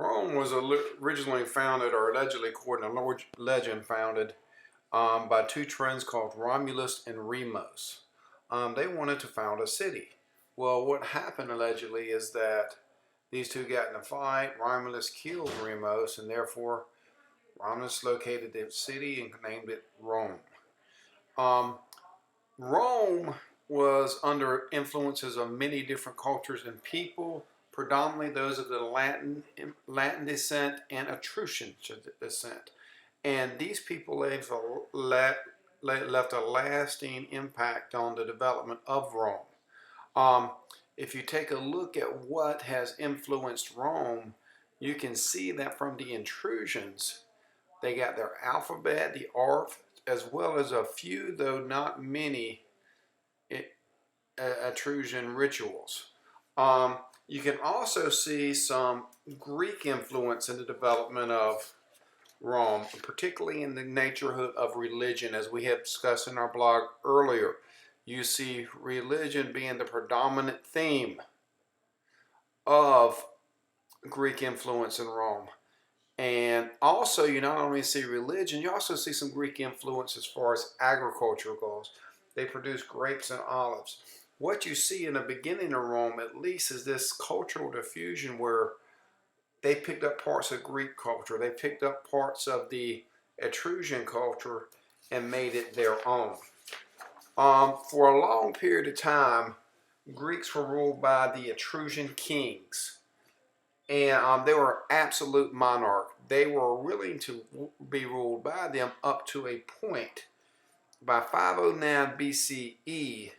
Rome was originally founded, or allegedly, according to legend, founded by two friends called Romulus and Remus. They wanted to found a city. Well, what happened allegedly is that these two got in a fight. Romulus killed Remus, and therefore Romulus located the city and named it Rome. Um, Rome was under influences of many different cultures and people, predominantly those of the Latin descent and Etruscan descent. And these people left a lasting impact on the development of Rome. Um, if you take a look at what has influenced Rome, you can see that from the intrusions, they got their alphabet, the art, as well as a few, though not many, Etruscan rituals. You can also see some Greek influence in the development of Rome, particularly in the nature of religion, as we have discussed in our blog earlier. You see religion being the predominant theme of Greek influence in Rome. And also, you not only see religion, you also see some Greek influence as far as agriculture goes. They produce grapes and olives. What you see in the beginning of Rome, at least, is this cultural diffusion where they picked up parts of Greek culture. They picked up parts of the Etruscan culture and made it their own. For a long period of time, Greeks were ruled by the Etruscan kings. And they were absolute monarch. They were willing to be ruled by them up to a point. By 509 BCE,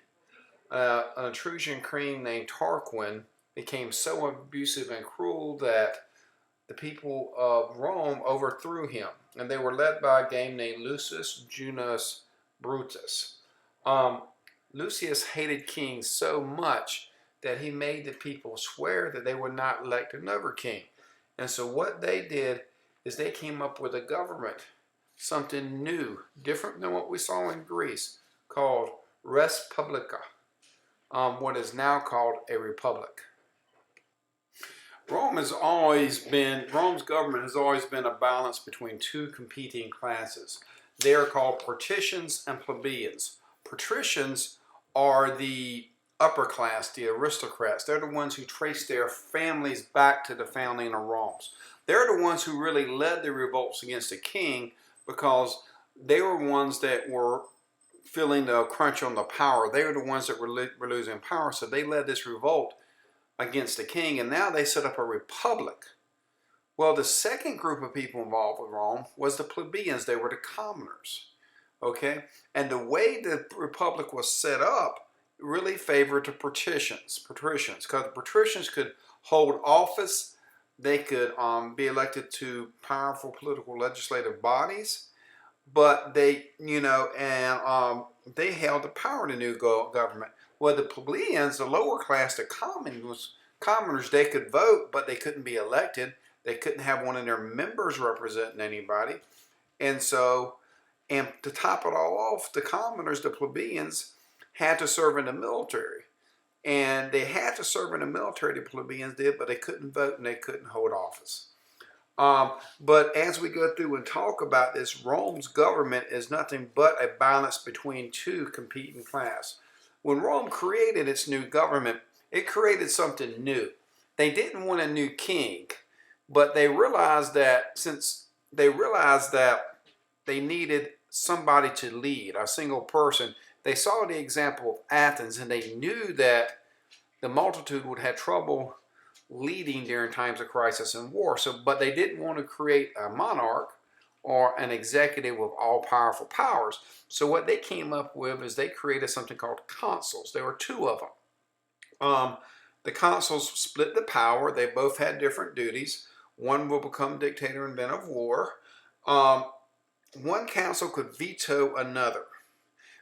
an Etruscan king named Tarquin became so abusive and cruel that the people of Rome overthrew him, and they were led by a guy named Lucius Junius Brutus. Lucius hated kings so much that he made the people swear that they would not elect another king. And so what they did is they came up with a government, something new, different than what we saw in Greece, called Res Publica, what is now called a republic. Rome's government has always been a balance between two competing classes. They are called patricians and plebeians. Patricians are the upper class, the aristocrats. They're the ones who trace their families back to the founding of Rome. They're the ones who really led the revolts against the king because they were ones that were feeling the crunch on the power. They were the ones that were losing power, so they led this revolt against the king, and now they set up a republic. Well, the second group of people involved with Rome was the plebeians. They were the commoners. Okay? And the way the republic was set up really favored the patricians, because the patricians could hold office. They could be elected to powerful political legislative bodies, but they held the power in the new government. Well, the plebeians, the lower class, the commoners, they could vote, but they couldn't be elected. They couldn't have one of their members representing anybody. And to top it all off, the commoners, the plebeians, had to serve in the military. And they had to serve in the military, the plebeians did, but they couldn't vote and they couldn't hold office. But as we go through and talk about this, Rome's government is nothing but a balance between two competing classes. When Rome created its new government, it created something new. They didn't want a new king, but they realized that they needed somebody to lead, a single person. They saw the example of Athens, and they knew that the multitude would have trouble leading during times of crisis and war. But they didn't want to create a monarch or an executive with all-powerful powers. So what they came up with is they created something called consuls. There were two of them. The consuls split the power. They both had different duties. One will become dictator and then of war. One consul could veto another,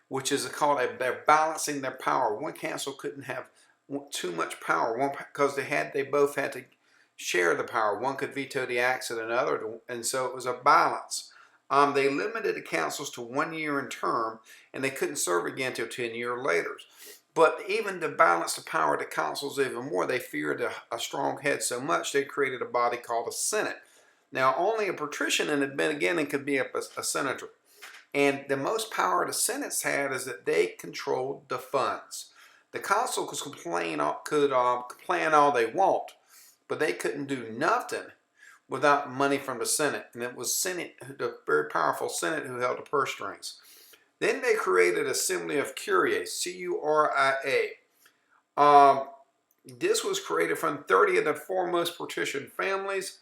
which is called they're balancing their power. One consul couldn't have too much power because they both had to share the power. One could veto the acts of another, and so it was a balance. They limited the consuls to 1 year in term, and they couldn't serve again until 10 years later. But even to balance the power of the consuls even more, they feared a strong head so much they created a body called a Senate. Now, only a patrician in the beginning could be a senator. And the most power the Senate's had is that they controlled the funds. The consuls could complain all they want, but they couldn't do nothing without money from the Senate. And it was Senate, the very powerful Senate, who held the purse strings. Then they created Assembly of Curiae, C-U-R-I-A. This was created from 30 of the foremost patrician families.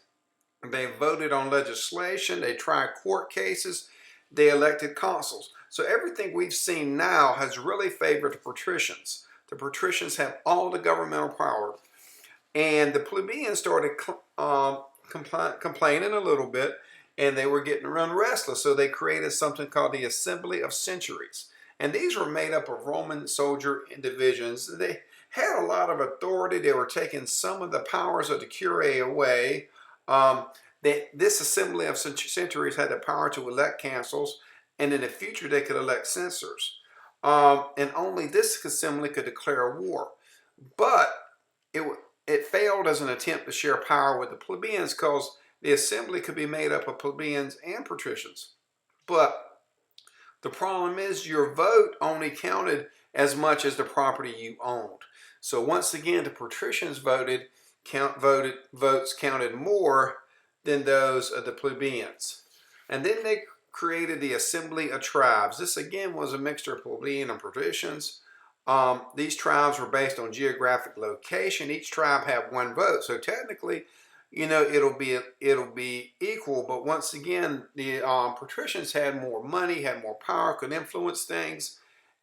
They voted on legislation, they tried court cases, they elected consuls. So everything we've seen now has really favored the patricians. The patricians have all the governmental power. And the plebeians started complaining a little bit, and they were getting run restless. So they created something called the Assembly of Centuries. And these were made up of Roman soldier divisions. They had a lot of authority. They were taking some of the powers of the Curia away. This Assembly of Centuries had the power to elect consuls, and in the future they could elect censors. And only this assembly could declare war. But it failed as an attempt to share power with the plebeians because the assembly could be made up of plebeians and patricians. But the problem is your vote only counted as much as the property you owned. So once again, the patricians votes counted more than those of the plebeians. And then they created the Assembly of Tribes. This again was a mixture of plebeian and patricians. These tribes were based on geographic location. Each tribe had one vote. So technically, it'll be equal. But once again, the patricians had more money, had more power, could influence things.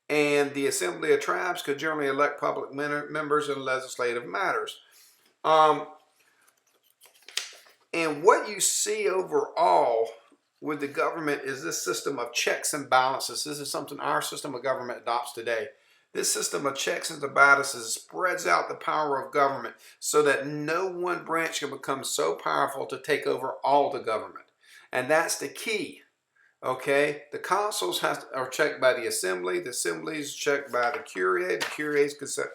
And the Assembly of Tribes could generally elect public members in legislative matters. And what you see overall with the government is this system of checks and balances. This is something our system of government adopts today. This system of checks and balances spreads out the power of government so that no one branch can become so powerful to take over all the government. And that's the key. Okay, the consuls are checked by the assembly is checked by the curiae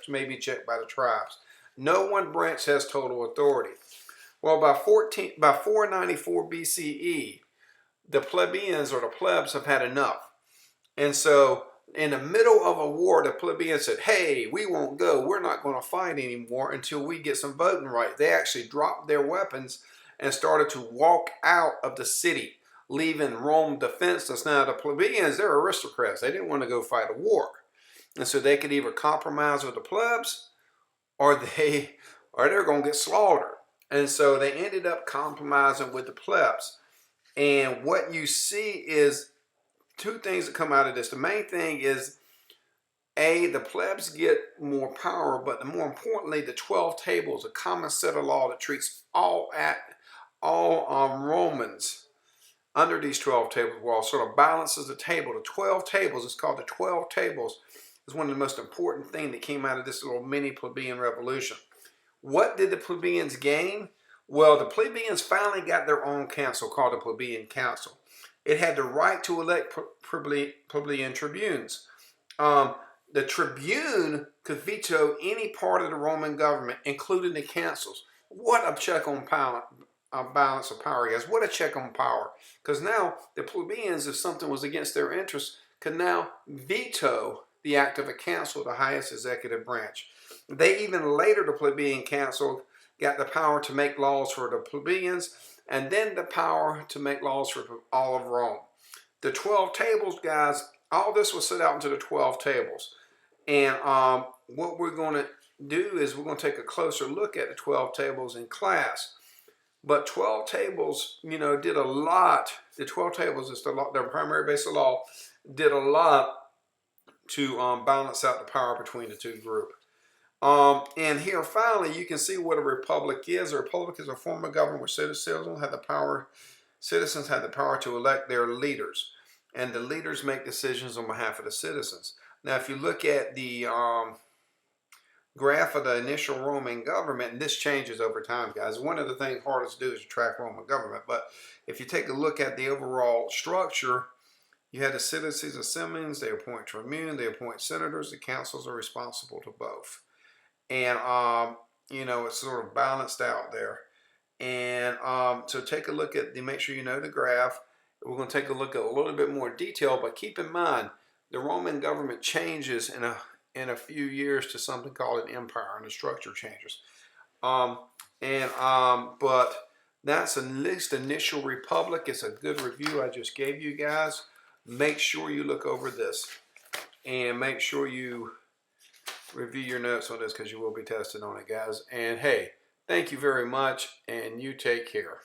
may be checked by the tribes. No one branch has total authority. Well, by 494 BCE, the plebeians or the plebs have had enough. And so in the middle of a war, the plebeians said, hey, we won't go. We're not going to fight anymore until we get some voting rights. They actually dropped their weapons and started to walk out of the city, leaving Rome defenseless. Now, the plebeians, they're aristocrats. They didn't want to go fight a war. And so they could either compromise with the plebs or they're going to get slaughtered. And so they ended up compromising with the plebs. And what you see is two things that come out of this. The main thing is, the plebs get more power, but more importantly, the 12 tables, a common set of law that treats all Romans under these 12 tables walls, sort of balances the table. The 12 tables, it's called the 12 tables, is one of the most important things that came out of this little mini plebeian revolution. What did the plebeians gain? Well, the plebeians finally got their own council called the Plebeian Council. It had the right to elect plebeian tribunes. The tribune could veto any part of the Roman government, including the councils. What a check on power, balance of power, guys. What a check on power. Because now the plebeians, if something was against their interests, could now veto the act of a council, the highest executive branch. They even later, the plebeian council, got the power to make laws for the plebeians, and then the power to make laws for all of Rome. The 12 tables, guys, all this was set out into the 12 tables. And what we're going to do is we're going to take a closer look at the 12 tables in class. But 12 tables, did a lot. The 12 tables is their primary base of law, did a lot to balance out the power between the two groups. And here finally you can see what a republic is. A republic is a form of government where citizens have the power to elect their leaders. And the leaders make decisions on behalf of the citizens. Now if you look at the graph of the initial Roman government, and this changes over time, guys. One of the things hardest to do is to track Roman government. But if you take a look at the overall structure, You had the citizens' assemblies, they appoint tribune, they appoint senators, the councils are responsible to both. And, you know, it's sort of balanced out there. And so take a look at make sure you know the graph. We're going to take a look at a little bit more detail, but keep in mind the Roman government changes in a few years to something called an empire, and the structure changes. But that's at least initial republic. It's a good review I just gave you guys. Make sure you look over this and make sure you review your notes on this because you will be tested on it, guys. And hey, thank you very much, and you take care.